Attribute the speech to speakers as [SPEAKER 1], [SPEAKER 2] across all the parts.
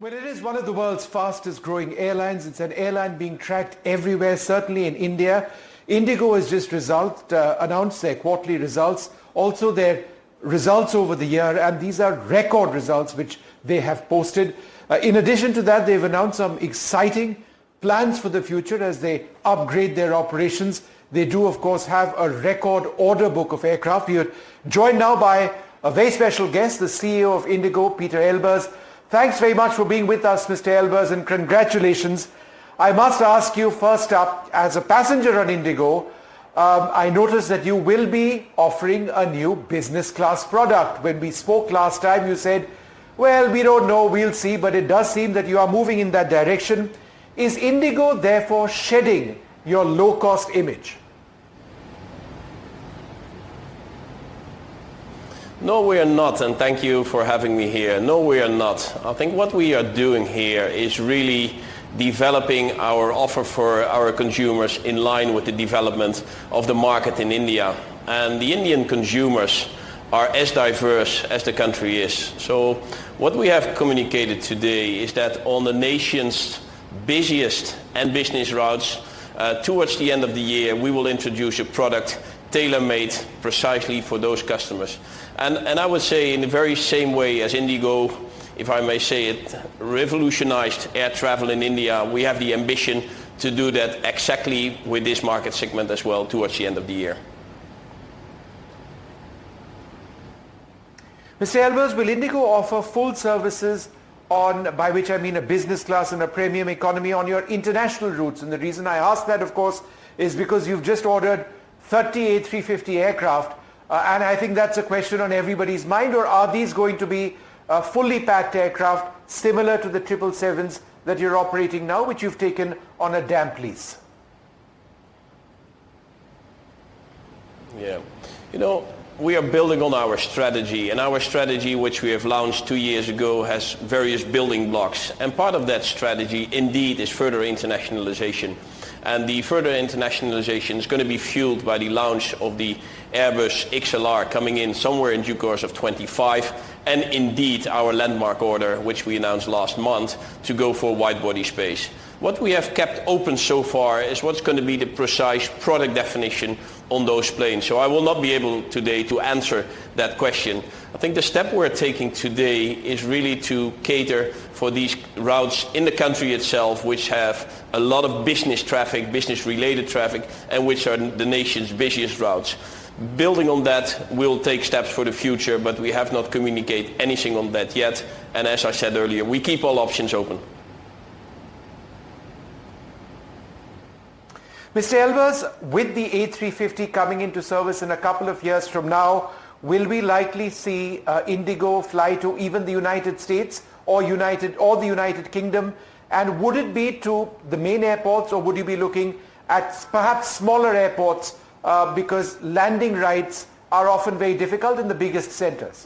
[SPEAKER 1] Well, it is one of the world's fastest growing airlines. It's an airline being tracked everywhere, certainly in India. Indigo has just announced their quarterly results, also their results over the year, and these are record results which they have posted. In addition to that, they've announced some exciting plans for the future as they upgrade their operations. They do, of course, have a record order book of aircraft. We are joined now by a very special guest, the CEO of Indigo, Pieter Elbers. Thanks very much for being with us, Mr. Elbers, and congratulations. I must ask you first up, as a passenger on Indigo, I noticed that you will be offering a new business class product. When we spoke last time, you said, well, we don't know, we'll see, but it does seem that you are moving in that direction. Is Indigo therefore shedding your low-cost image?
[SPEAKER 2] No, we are not, and thank you for having me here. No, we are not. I think what we are doing here is really developing our offer for our consumers in line with the development of the market in India. And the Indian consumers are as diverse as the country is. So what we have communicated today is that on the nation's busiest and business routes, towards the end of the year, we will introduce a product tailor-made precisely for those customers. And I would say in the very same way as Indigo, if I may say it, revolutionized air travel in India, we have the ambition to do that exactly with this market segment as well towards the end of the year.
[SPEAKER 1] Mr. Elbers, will Indigo offer full services on, by which I mean a business class and a premium economy, on your international routes? And the reason I ask that, of course, is because you've just ordered 30 A350 aircraft, and I think that's a question on everybody's mind. Or are these going to be fully packed aircraft similar to the 777s that you're operating now, which you've taken on a damp lease?
[SPEAKER 2] Yeah, you know, we are building on our strategy, and our strategy, which we have launched 2 years ago, has various building blocks. And part of that strategy indeed is further internationalization. And the further internationalization is going to be fueled by the launch of the Airbus XLR coming in somewhere in due course of 25, and indeed our landmark order, which we announced last month, to go for wide body space. What we have kept open so far is what's going to be the precise product definition on those planes. So I will not be able today to answer that question. I think the step we're taking today is really to cater for these routes in the country itself, which have a lot of business traffic, business related traffic, and which are the nation's busiest routes. Building on that, we'll take steps for the future, but we have not communicated anything on that yet. And as I said earlier, we keep all options open.
[SPEAKER 1] Mr. Elbers, with the A350 coming into service in a couple of years from now, will we likely see Indigo fly to even the United States or the United Kingdom? And would it be to the main airports, or would you be looking at perhaps smaller airports because landing rights are often very difficult in the biggest centers?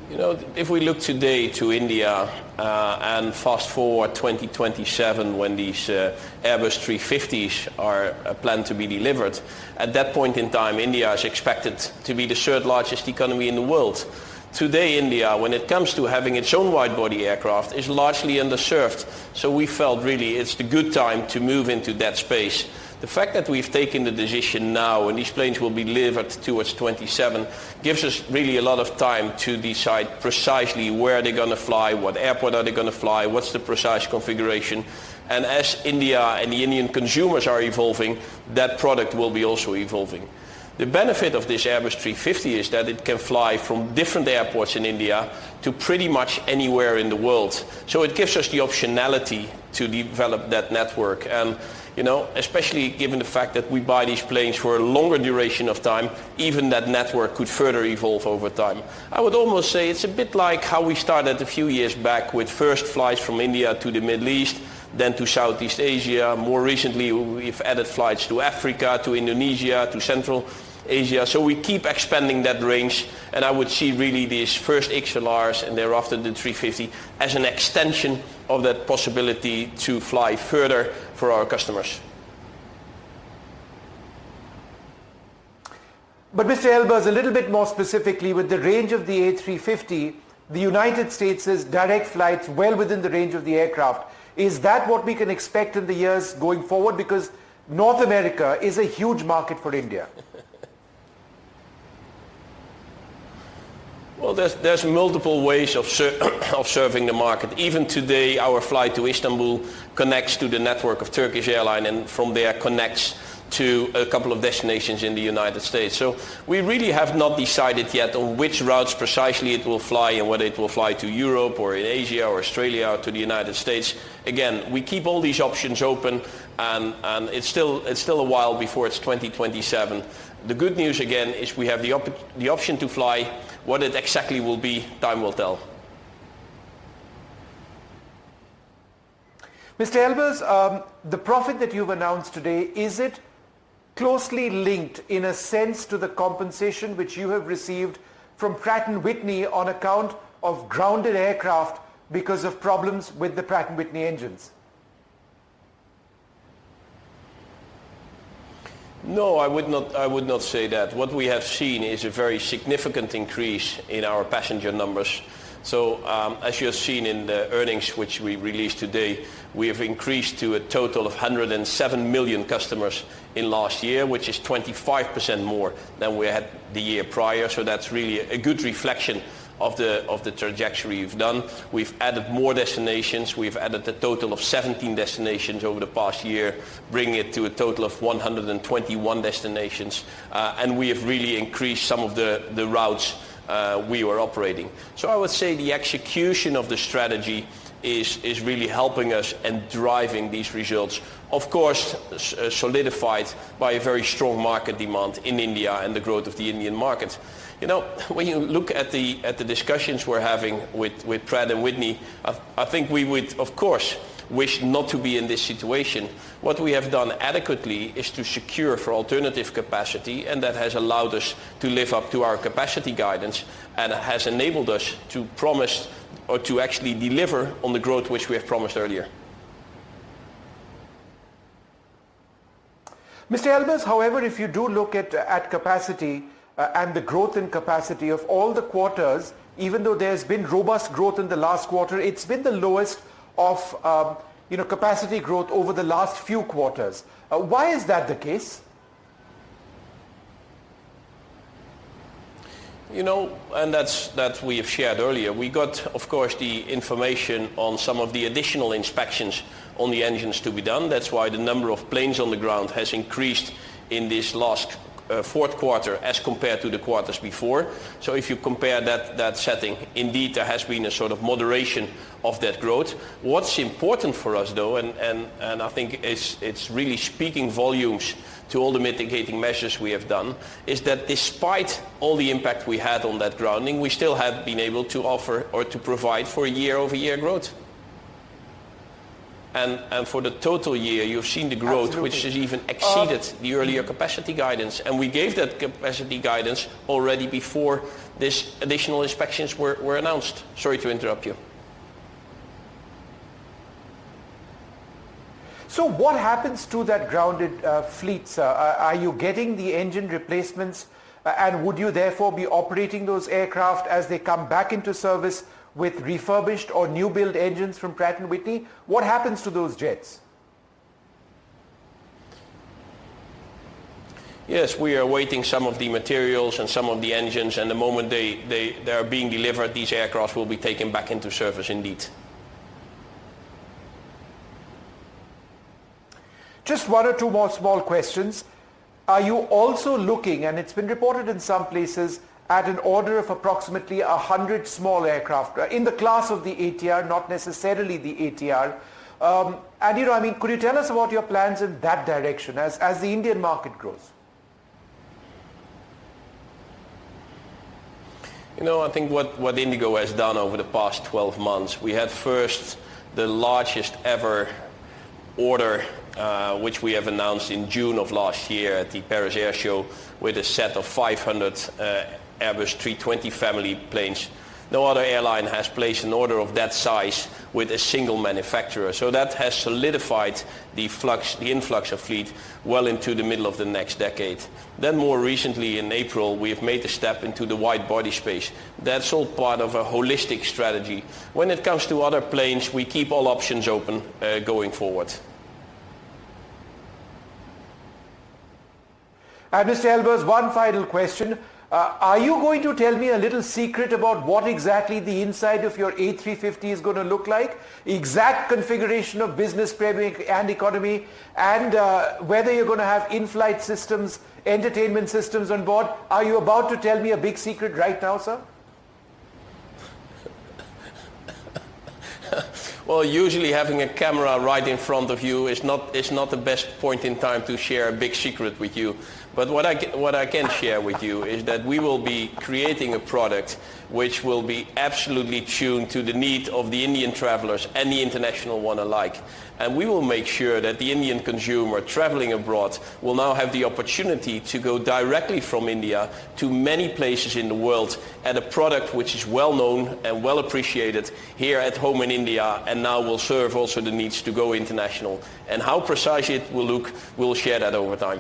[SPEAKER 2] You know, if we look today to India and fast forward 2027 when these Airbus 350s are planned to be delivered, at that point in time India is expected to be the third largest economy in the world. Today India, when it comes to having its own wide-body aircraft, is largely underserved. So we felt really it's the good time to move into that space. The fact that we've taken the decision now and these planes will be delivered towards 27 gives us really a lot of time to decide precisely where they're going to fly, what airport are they going to fly, what's the precise configuration. And as India and the Indian consumers are evolving, that product will be also evolving. The benefit of this Airbus 350 is that it can fly from different airports in India to pretty much anywhere in the world. So it gives us the optionality to develop that network. And you know, especially given the fact that we buy these planes for a longer duration of time, even that network could further evolve over time. I would almost say it's a bit like how we started a few years back with first flights from India to the Middle East, then to Southeast Asia. More recently, we've added flights to Africa, to Indonesia, to Central Asia. So we keep expanding that range, and I would see really these first XLRs and thereafter the 350 as an extension of that possibility to fly further for our customers.
[SPEAKER 1] But Mr. Elbers, a little bit more specifically, with the range of the A350, the United States has direct flights well within the range of the aircraft. Is that what we can expect in the years going forward? Because North America is a huge market for India.
[SPEAKER 2] Well, there's multiple ways of serving the market. Even today, our flight to Istanbul connects to the network of Turkish Airlines, and from there connects to a couple of destinations in the United States. So we really have not decided yet on which routes precisely it will fly, and whether it will fly to Europe or in Asia or Australia or to the United States. Again, we keep all these options open, and it's still a while before it's 2027. The good news again is we have the option to fly. What it exactly will be, time will tell.
[SPEAKER 1] Mr. Elbers, the profit that you've announced today, is it closely linked in a sense to the compensation which you have received from Pratt & Whitney on account of grounded aircraft because of problems with the Pratt & Whitney engines?
[SPEAKER 2] No, I would not say that. What we have seen is a very significant increase in our passenger numbers. So as you have seen in the earnings which we released today, we have increased to a total of 107 million customers in last year, which is 25% more than we had the year prior. So that's really a good reflection of the trajectory we've done. We've added more destinations. We've added a total of 17 destinations over the past year, bringing it to a total of 121 destinations. And we have really increased some of the routes we were operating. So I would say the execution of the strategy is really helping us and driving these results. Of course, solidified by a very strong market demand in India and the growth of the Indian market. You know, when you look at the discussions we're having with Pratt & Whitney, I think we would, of course, wish not to be in this situation. What we have done adequately is to secure for alternative capacity, and that has allowed us to live up to our capacity guidance, and has enabled us to promise or to actually deliver on the growth which we have promised earlier.
[SPEAKER 1] Mr. Elbers, however, if you do look at capacity and the growth in capacity of all the quarters, even though there's been robust growth in the last quarter, it's been the lowest of capacity growth over the last few quarters. Why is that the case?
[SPEAKER 2] You know, and that we have shared earlier. We got, of course, the information on some of the additional inspections on the engines to be done. That's why the number of planes on the ground has increased in this last fourth quarter as compared to the quarters before. So if you compare that setting, indeed there has been a sort of moderation of that growth. What's important for us though, and I think it's really speaking volumes to all the mitigating measures we have done, is that despite all the impact we had on that grounding, we still have been able to offer or to provide for year-over-year growth. And for the total year, you've seen the growth, absolutely, which has even exceeded the earlier capacity guidance. And we gave that capacity guidance already before these additional inspections were announced. Sorry to interrupt you.
[SPEAKER 1] So what happens to that grounded fleet, sir? Are you getting the engine replacements, and would you therefore be operating those aircraft as they come back into service with refurbished or new build engines from Pratt & Whitney? What happens to those jets?
[SPEAKER 2] Yes, we are awaiting some of the materials and some of the engines, and the moment they are being delivered, these aircraft will be taken back into service indeed.
[SPEAKER 1] Just one or two more small questions. Are you also looking, and it's been reported in some places, at an order of approximately 100 small aircraft in the class of the ATR, not necessarily the ATR. And could you tell us about your plans in that direction as the Indian market grows?
[SPEAKER 2] You know, I think what IndiGo has done over the past 12 months, we had first the largest ever order, which we have announced in June of last year at the Paris Air Show, with a set of 500 Airbus 320 family planes No other airline has placed an order of that size with a single manufacturer. So that has solidified the influx of fleet well into the middle of the next decade. Then more recently in April we have made a step into the wide body space. That's all part of a holistic strategy. When it comes to other planes, we keep all options open going forward.
[SPEAKER 1] And Mr. Elbers, one final question. Are you going to tell me a little secret about what exactly the inside of your A350 is going to look like? Exact configuration of business, premium and economy, and whether you're going to have in-flight systems, entertainment systems on board. Are you about to tell me a big secret right now, sir?
[SPEAKER 2] Well, usually having a camera right in front of you is not the best point in time to share a big secret with you. But what I can share with you is that we will be creating a product which will be absolutely tuned to the need of the Indian travelers and the international one alike. And we will make sure that the Indian consumer traveling abroad will now have the opportunity to go directly from India to many places in the world at a product which is well known and well appreciated here at home in India, and now will serve also the needs to go international. And how precise it will look, we'll share that over time.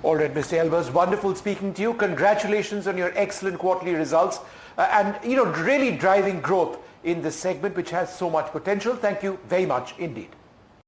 [SPEAKER 1] All right, Mr. Elbers, wonderful speaking to you. Congratulations on your excellent quarterly results and really driving growth in this segment which has so much potential. Thank you very much indeed.